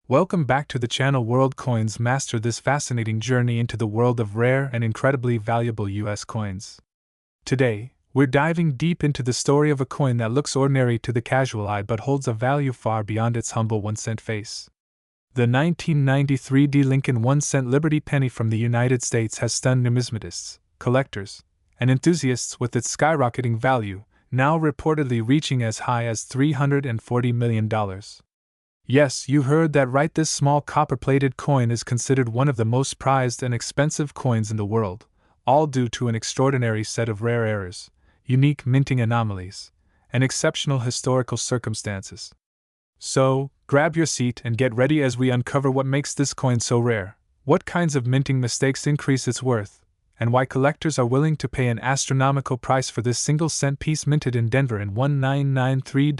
Welcome back to the channel. World Coins Master this fascinating journey into the world of rare and incredibly valuable US coins. Today, we're diving deep into the story of a coin that looks ordinary to the casual eye but holds a value far beyond its humble 1-cent face. The 1993 D. Lincoln 1-cent Liberty penny from the United States has stunned numismatists, collectors, and enthusiasts with its skyrocketing value, now reportedly reaching as high as $340 million. Yes, you heard that right. This small copper-plated coin is considered one of the most prized and expensive coins in the world, all due to an extraordinary set of rare errors, unique minting anomalies, and exceptional historical circumstances. So, grab your seat and get ready as we uncover what makes this coin so rare, what kinds of minting mistakes increase its worth, and why collectors are willing to pay an astronomical price for this single-cent piece minted in Denver in 1993.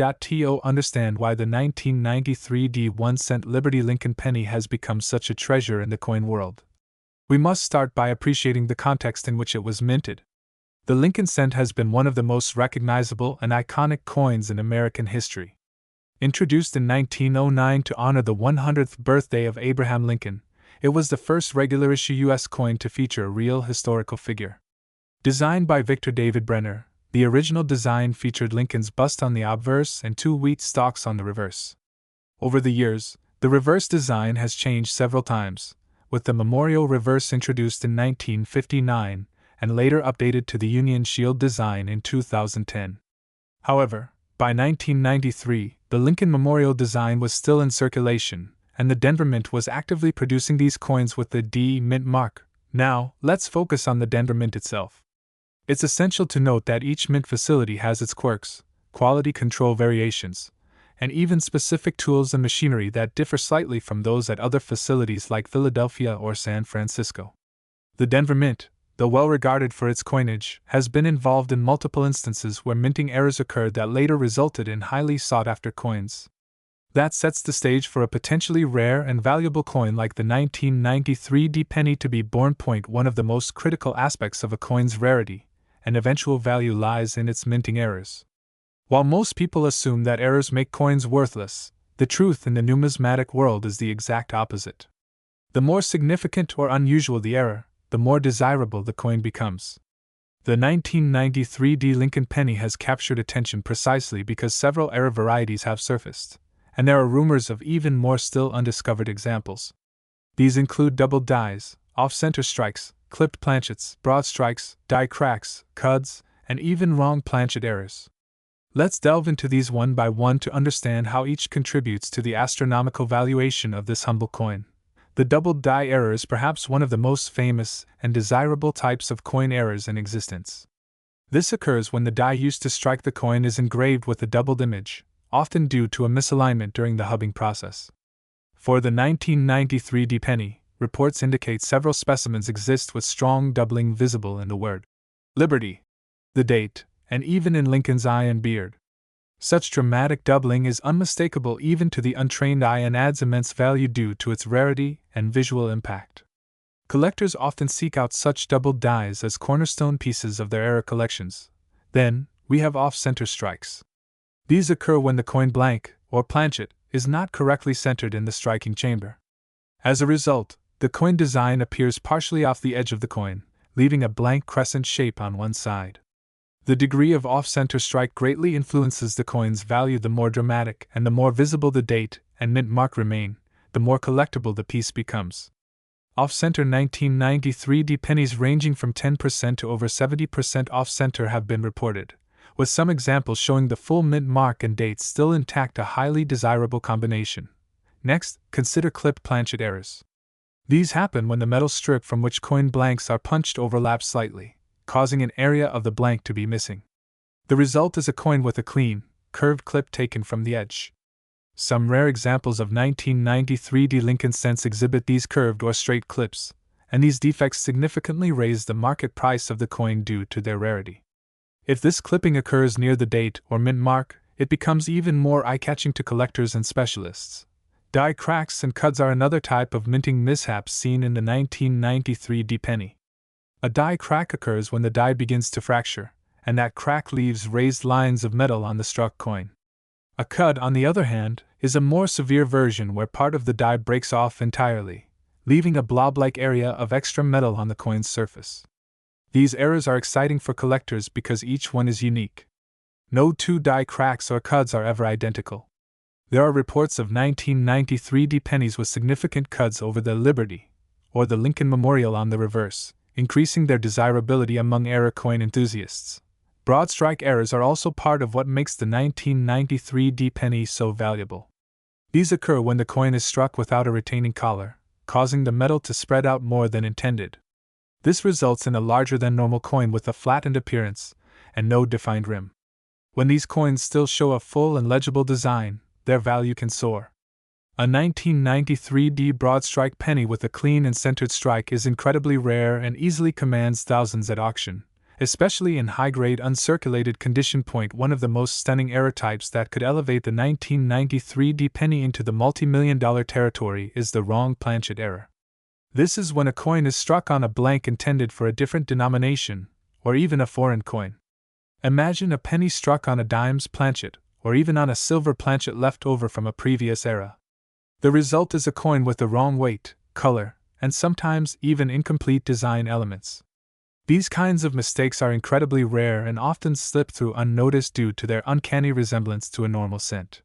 Understand why the 1993 D 1-cent Liberty Lincoln penny has become such a treasure in the coin world. We must start by appreciating the context in which it was minted. The Lincoln cent has been one of the most recognizable and iconic coins in American history. Introduced in 1909 to honor the 100th birthday of Abraham Lincoln, it was the first regular-issue U.S. coin to feature a real historical figure. Designed by Victor David Brenner, the original design featured Lincoln's bust on the obverse and 2 wheat stalks on the reverse. Over the years, the reverse design has changed several times, with the memorial reverse introduced in 1959 and later updated to the Union Shield design in 2010. However, by 1993, the Lincoln memorial design was still in circulation, and the Denver Mint was actively producing these coins with the D Mint mark. Now, let's focus on the Denver Mint itself. It's essential to note that each mint facility has its quirks, quality control variations, and even specific tools and machinery that differ slightly from those at other facilities like Philadelphia or San Francisco. The Denver Mint, though well regarded for its coinage, has been involved in multiple instances where minting errors occurred that later resulted in highly sought-after coins. That sets the stage for a potentially rare and valuable coin like the 1993 D penny to be born. One of the most critical aspects of a coin's rarity and eventual value lies in its minting errors. While most people assume that errors make coins worthless, the truth in the numismatic world is the exact opposite. The more significant or unusual the error, the more desirable the coin becomes. The 1993 D Lincoln penny has captured attention precisely because several error varieties have surfaced, and there are rumors of even more still undiscovered examples. These include doubled dies, off-center strikes, clipped planchets, broad strikes, die cracks, cuds, and even wrong planchet errors. Let's delve into these one by one to understand how each contributes to the astronomical valuation of this humble coin. The doubled die error is perhaps one of the most famous and desirable types of coin errors in existence. This occurs when the die used to strike the coin is engraved with a doubled image, often due to a misalignment during the hubbing process. For the 1993 D penny, reports indicate several specimens exist with strong doubling visible in the word Liberty, the date, and even in Lincoln's eye and beard. Such dramatic doubling is unmistakable even to the untrained eye and adds immense value due to its rarity and visual impact. Collectors often seek out such doubled dies as cornerstone pieces of their error collections. Then, we have off-center strikes. These occur when the coin blank, or planchet, is not correctly centered in the striking chamber. As a result, the coin design appears partially off the edge of the coin, leaving a blank crescent shape on one side. The degree of off-center strike greatly influences the coin's value. The more dramatic and the more visible the date and mint mark remain, the more collectible the piece becomes. Off-center 1993 D pennies ranging from 10% to over 70% off-center have been reported, with some examples showing the full mint mark and date still intact, a highly desirable combination. Next, consider clipped planchet errors. These happen when the metal strip from which coin blanks are punched overlaps slightly, causing an area of the blank to be missing. The result is a coin with a clean, curved clip taken from the edge. Some rare examples of 1993 D Lincoln cents exhibit these curved or straight clips, and these defects significantly raise the market price of the coin due to their rarity. If this clipping occurs near the date or mint mark, it becomes even more eye-catching to collectors and specialists. Die cracks and cuds are another type of minting mishaps seen in the 1993 D penny. A die crack occurs when the die begins to fracture, and that crack leaves raised lines of metal on the struck coin. A cud, on the other hand, is a more severe version where part of the die breaks off entirely, leaving a blob-like area of extra metal on the coin's surface. These errors are exciting for collectors because each one is unique. No two die cracks or cuds are ever identical. There are reports of 1993 D pennies with significant cuds over the Liberty, or the Lincoln Memorial on the reverse, increasing their desirability among error coin enthusiasts. Broad strike errors are also part of what makes the 1993 D penny so valuable. These occur when the coin is struck without a retaining collar, causing the metal to spread out more than intended. This results in a larger than normal coin with a flattened appearance and no defined rim. When these coins still show a full and legible design, their value can soar. A 1993 D broad strike penny with a clean and centered strike is incredibly rare and easily commands thousands at auction, especially in high-grade uncirculated condition. One of the most stunning error types that could elevate the 1993 D penny into the multi-million-dollar territory is the wrong planchet error. This is when a coin is struck on a blank intended for a different denomination, or even a foreign coin. Imagine a penny struck on a dime's planchet, or even on a silver planchet left over from a previous era. The result is a coin with the wrong weight, color, and sometimes even incomplete design elements. These kinds of mistakes are incredibly rare and often slip through unnoticed due to their uncanny resemblance to a normal cent.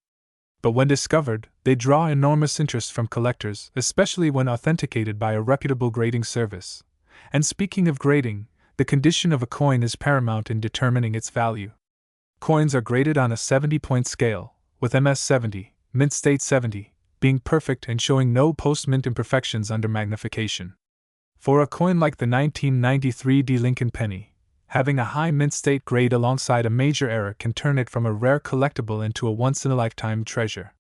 But when discovered, they draw enormous interest from collectors, especially when authenticated by a reputable grading service. And speaking of grading, the condition of a coin is paramount in determining its value. Coins are graded on a 70-point scale, with MS 70, mint state 70, being perfect and showing no post-mint imperfections under magnification. For a coin like the 1993 D Lincoln penny, having a high mint state grade alongside a major error can turn it from a rare collectible into a once-in-a-lifetime treasure.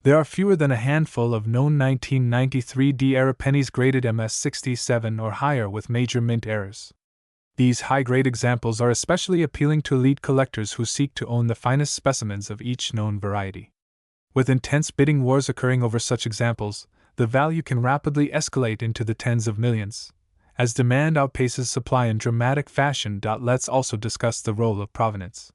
There are fewer than a handful of known 1993 D era pennies graded MS 67 or higher with major mint errors. These high-grade examples are especially appealing to elite collectors who seek to own the finest specimens of each known variety. With intense bidding wars occurring over such examples, the value can rapidly escalate into the tens of millions, as demand outpaces supply in dramatic fashion. Let's also discuss the role of provenance.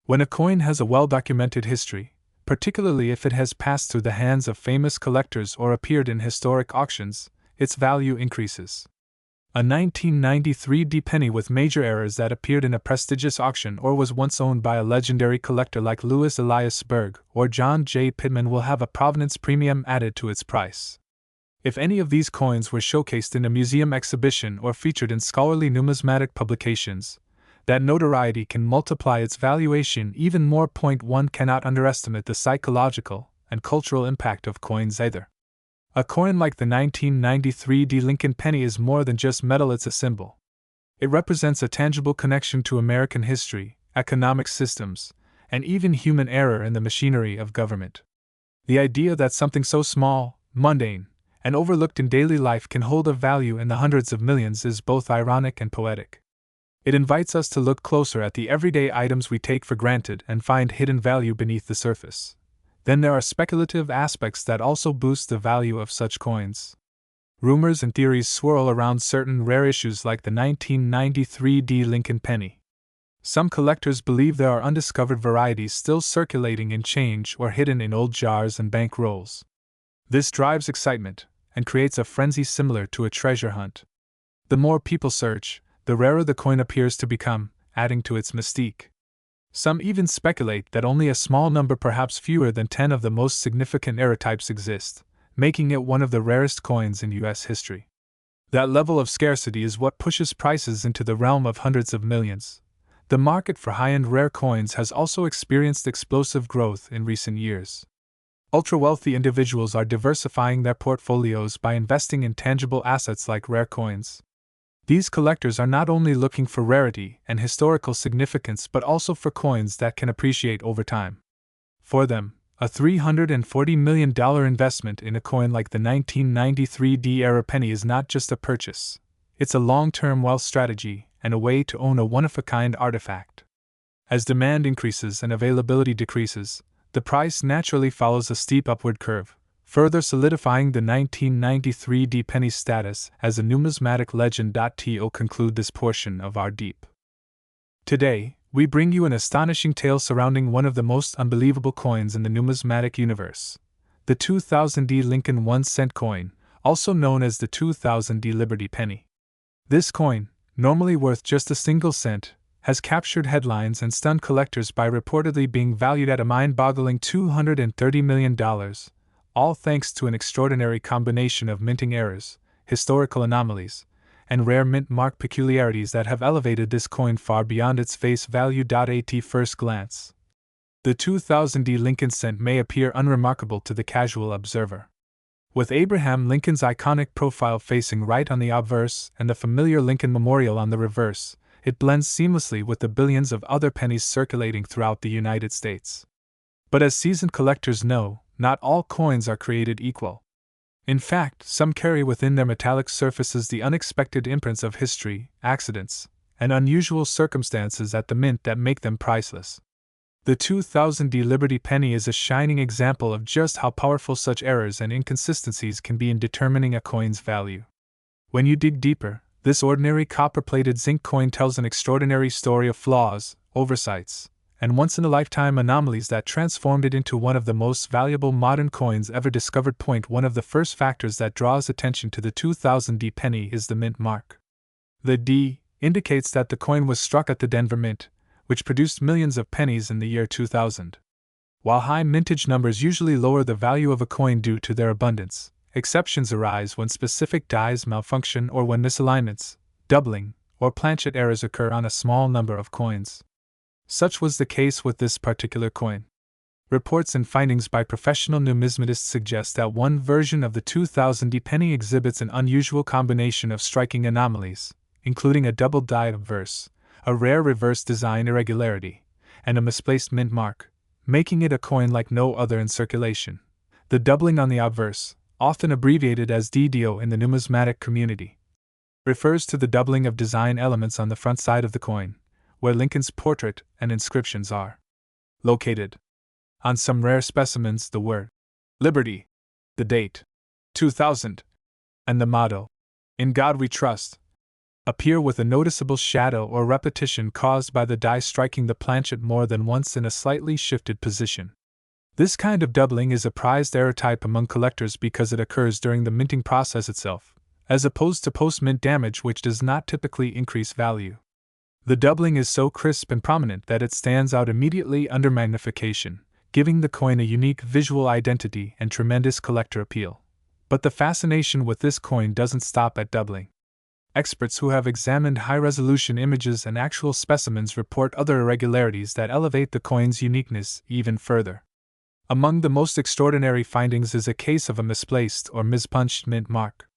When a coin has a well-documented history, particularly if it has passed through the hands of famous collectors or appeared in historic auctions, its value increases. A 1993 D penny with major errors that appeared in a prestigious auction or was once owned by a legendary collector like Louis Elias Berg or John J. Pittman will have a provenance premium added to its price. If any of these coins were showcased in a museum exhibition or featured in scholarly numismatic publications, that notoriety can multiply its valuation even more. One cannot underestimate the psychological and cultural impact of coins either. A coin like the 1993 D Lincoln penny is more than just metal, it's a symbol. It represents a tangible connection to American history, economic systems, and even human error in the machinery of government. The idea that something so small, mundane, and overlooked in daily life can hold a value in the hundreds of millions is both ironic and poetic. It invites us to look closer at the everyday items we take for granted and find hidden value beneath the surface. Then there are speculative aspects that also boost the value of such coins. Rumors and theories swirl around certain rare issues like the 1993 D Lincoln penny. Some collectors believe there are undiscovered varieties still circulating in change or hidden in old jars and bank rolls. This drives excitement and creates a frenzy similar to a treasure hunt. The more people search, the rarer the coin appears to become, adding to its mystique. Some even speculate that only a small number, perhaps fewer than 10 of the most significant error types exist, making it one of the rarest coins in U.S. history. That level of scarcity is what pushes prices into the realm of hundreds of millions. The market for high-end rare coins has also experienced explosive growth in recent years. Ultra-wealthy individuals are diversifying their portfolios by investing in tangible assets like rare coins. These collectors are not only looking for rarity and historical significance but also for coins that can appreciate over time. For them, a $340 million investment in a coin like the 1993 D-era penny is not just a purchase. It's a long-term wealth strategy and a way to own a one-of-a-kind artifact. As demand increases and availability decreases, the price naturally follows a steep upward curve, further solidifying the 1993 D penny's status as a numismatic legend. To conclude this portion of our deep. Today, we bring you an astonishing tale surrounding one of the most unbelievable coins in the numismatic universe, the 2000D Lincoln 1-cent coin, also known as the 2000D Liberty penny. This coin, normally worth just a single cent, has captured headlines and stunned collectors by reportedly being valued at a mind-boggling $230 million, all thanks to an extraordinary combination of minting errors, historical anomalies, and rare mint mark peculiarities that have elevated this coin far beyond its face value. At first glance, the 2000D Lincoln cent may appear unremarkable to the casual observer. With Abraham Lincoln's iconic profile facing right on the obverse and the familiar Lincoln Memorial on the reverse, it blends seamlessly with the billions of other pennies circulating throughout the United States. But as seasoned collectors know, not all coins are created equal. In fact, some carry within their metallic surfaces the unexpected imprints of history, accidents, and unusual circumstances at the mint that make them priceless. The 2000D Liberty penny is a shining example of just how powerful such errors and inconsistencies can be in determining a coin's value. When you dig deeper, this ordinary copper-plated zinc coin tells an extraordinary story of flaws, oversights, and once-in-a-lifetime anomalies that transformed it into one of the most valuable modern coins ever discovered. One of the first factors that draws attention to the 2000D penny is the mint mark. The D indicates that the coin was struck at the Denver Mint, which produced millions of pennies in the year 2000. While high mintage numbers usually lower the value of a coin due to their abundance, exceptions arise when specific dies malfunction or when misalignments, doubling, or planchet errors occur on a small number of coins. Such was the case with this particular coin. Reports and findings by professional numismatists suggest that one version of the 2000D penny exhibits an unusual combination of striking anomalies, including a double die obverse, a rare reverse design irregularity, and a misplaced mint mark, making it a coin like no other in circulation. The doubling on the obverse, often abbreviated as DDO in the numismatic community, refers to the doubling of design elements on the front side of the coin, where Lincoln's portrait and inscriptions are located. On some rare specimens, the word Liberty, the date 2000, and the motto In God We Trust appear with a noticeable shadow or repetition caused by the die striking the planchet more than once in a slightly shifted position. This kind of doubling is a prized error type among collectors because it occurs during the minting process itself, as opposed to post-mint damage, which does not typically increase value. The doubling is so crisp and prominent that it stands out immediately under magnification, giving the coin a unique visual identity and tremendous collector appeal. But the fascination with this coin doesn't stop at doubling. Experts who have examined high-resolution images and actual specimens report other irregularities that elevate the coin's uniqueness even further. Among the most extraordinary findings is a case of a misplaced or mispunched mint mark.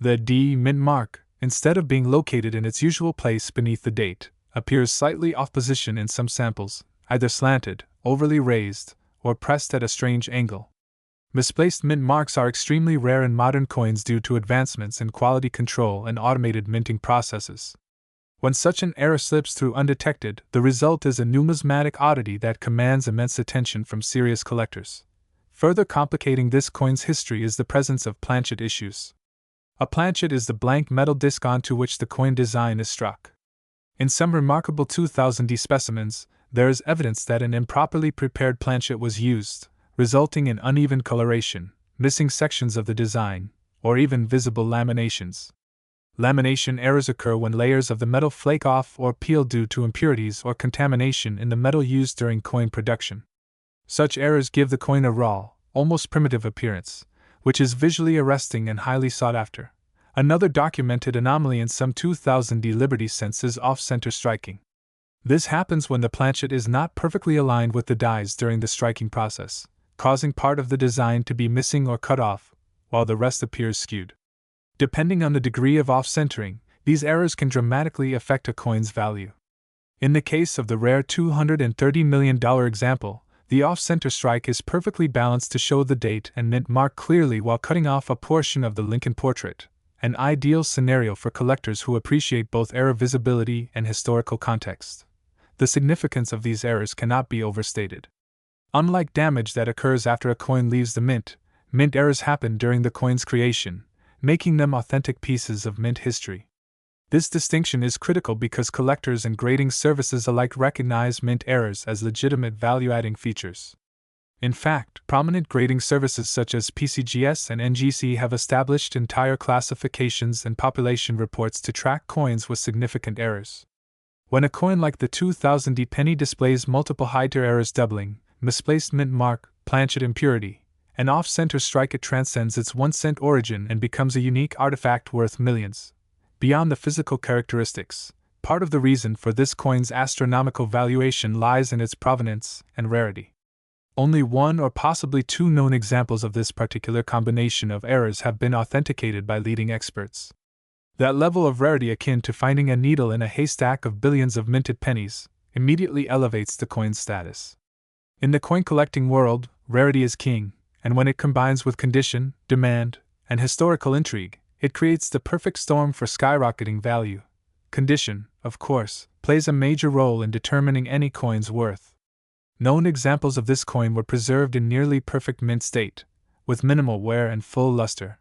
The D mint mark, instead of being located in its usual place beneath the date, appears slightly off position in some samples, either slanted, overly raised, or pressed at a strange angle. Misplaced mint marks are extremely rare in modern coins due to advancements in quality control and automated minting processes. When such an error slips through undetected, the result is a numismatic oddity that commands immense attention from serious collectors. Further complicating this coin's history is the presence of planchet issues. A planchet is the blank metal disc onto which the coin design is struck. In some remarkable 2000D specimens, there is evidence that an improperly prepared planchet was used, resulting in uneven coloration, missing sections of the design, or even visible laminations. Lamination errors occur when layers of the metal flake off or peel due to impurities or contamination in the metal used during coin production. Such errors give the coin a raw, almost primitive appearance, which is visually arresting and highly sought after. Another documented anomaly in some 2000D Liberty cents is off-center striking. This happens when the planchet is not perfectly aligned with the dies during the striking process, causing part of the design to be missing or cut off, while the rest appears skewed. Depending on the degree of off-centering, these errors can dramatically affect a coin's value. In the case of the rare $230 million example, the off-center strike is perfectly balanced to show the date and mint mark clearly while cutting off a portion of the Lincoln portrait, an ideal scenario for collectors who appreciate both error visibility and historical context. The significance of these errors cannot be overstated. Unlike damage that occurs after a coin leaves the mint errors happen during the coin's creation, making them authentic pieces of mint history. This distinction is critical because collectors and grading services alike recognize mint errors as legitimate value-adding features. In fact, prominent grading services such as PCGS and NGC have established entire classifications and population reports to track coins with significant errors. When a coin like the 2000 penny displays multiple high-tier errors doubling, misplaced mint mark, planchet impurity, and off-center strike, it transcends its 1-cent origin and becomes a unique artifact worth millions. Beyond the physical characteristics, part of the reason for this coin's astronomical valuation lies in its provenance and rarity. Only one or possibly two known examples of this particular combination of errors have been authenticated by leading experts. That level of rarity, akin to finding a needle in a haystack of billions of minted pennies, immediately elevates the coin's status. In the coin collecting world, rarity is king, and when it combines with condition, demand, and historical intrigue, it creates the perfect storm for skyrocketing value. Condition, of course, plays a major role in determining any coin's worth. Known examples of this coin were preserved in nearly perfect mint state, with minimal wear and full luster.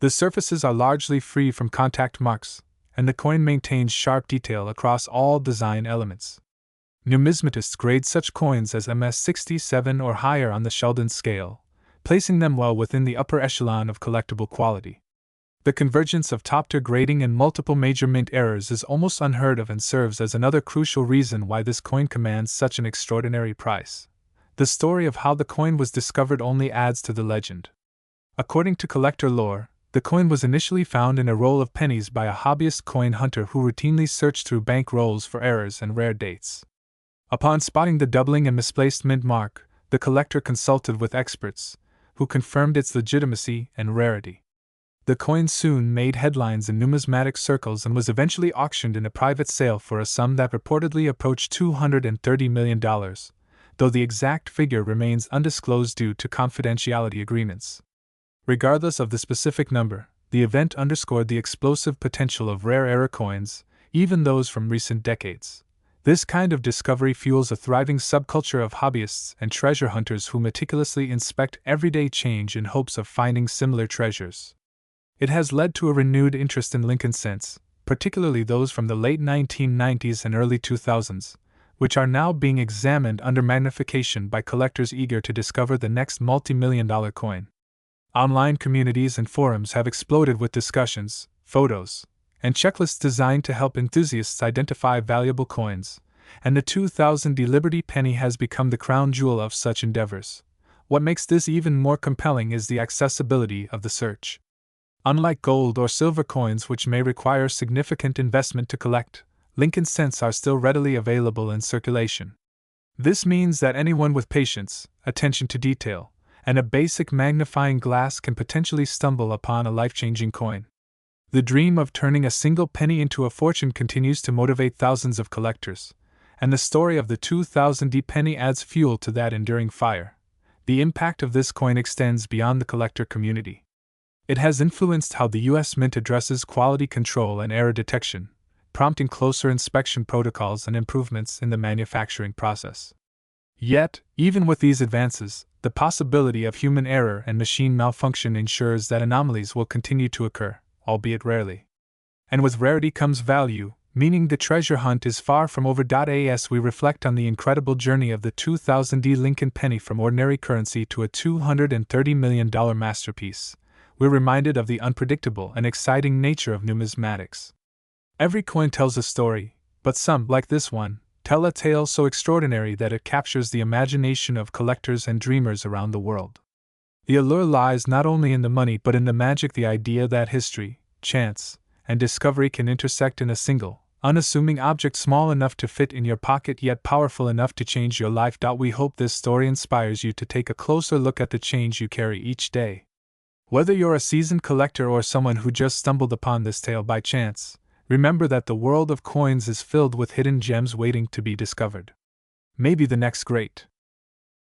The surfaces are largely free from contact marks, and the coin maintains sharp detail across all design elements. Numismatists grade such coins as MS-67 or higher on the Sheldon scale, placing them well within the upper echelon of collectible quality. The convergence of top-tier grading and multiple major mint errors is almost unheard of and serves as another crucial reason why this coin commands such an extraordinary price. The story of how the coin was discovered only adds to the legend. According to collector lore, the coin was initially found in a roll of pennies by a hobbyist coin hunter who routinely searched through bank rolls for errors and rare dates. Upon spotting the doubling and misplaced mint mark, the collector consulted with experts, who confirmed its legitimacy and rarity. The coin soon made headlines in numismatic circles and was eventually auctioned in a private sale for a sum that reportedly approached $230 million, though the exact figure remains undisclosed due to confidentiality agreements. Regardless of the specific number, the event underscored the explosive potential of rare error coins, even those from recent decades. This kind of discovery fuels a thriving subculture of hobbyists and treasure hunters who meticulously inspect everyday change in hopes of finding similar treasures. It has led to a renewed interest in Lincoln cents, particularly those from the late 1990s and early 2000s, which are now being examined under magnification by collectors eager to discover the next multi-million-dollar coin. Online communities and forums have exploded with discussions, photos, and checklists designed to help enthusiasts identify valuable coins, and the 2000 Liberty penny has become the crown jewel of such endeavors. What makes this even more compelling is the accessibility of the search. Unlike gold or silver coins, which may require significant investment to collect, Lincoln cents are still readily available in circulation. This means that anyone with patience, attention to detail, and a basic magnifying glass can potentially stumble upon a life-changing coin. The dream of turning a single penny into a fortune continues to motivate thousands of collectors, and the story of the 2000 penny adds fuel to that enduring fire. The impact of this coin extends beyond the collector community. It has influenced how the U.S. Mint addresses quality control and error detection, prompting closer inspection protocols and improvements in the manufacturing process. Yet, even with these advances, the possibility of human error and machine malfunction ensures that anomalies will continue to occur, albeit rarely. And with rarity comes value, meaning the treasure hunt is far from over. As we reflect on the incredible journey of the 2000 Lincoln penny from ordinary currency to a $230 million masterpiece, we're reminded of the unpredictable and exciting nature of numismatics. Every coin tells a story, but some, like this one, tell a tale so extraordinary that it captures the imagination of collectors and dreamers around the world. The allure lies not only in the money but in the magic, the idea that history, chance, and discovery can intersect in a single, unassuming object small enough to fit in your pocket yet powerful enough to change your life. We hope this story inspires you to take a closer look at the change you carry each day. Whether you're a seasoned collector or someone who just stumbled upon this tale by chance, remember that the world of coins is filled with hidden gems waiting to be discovered. Maybe the next great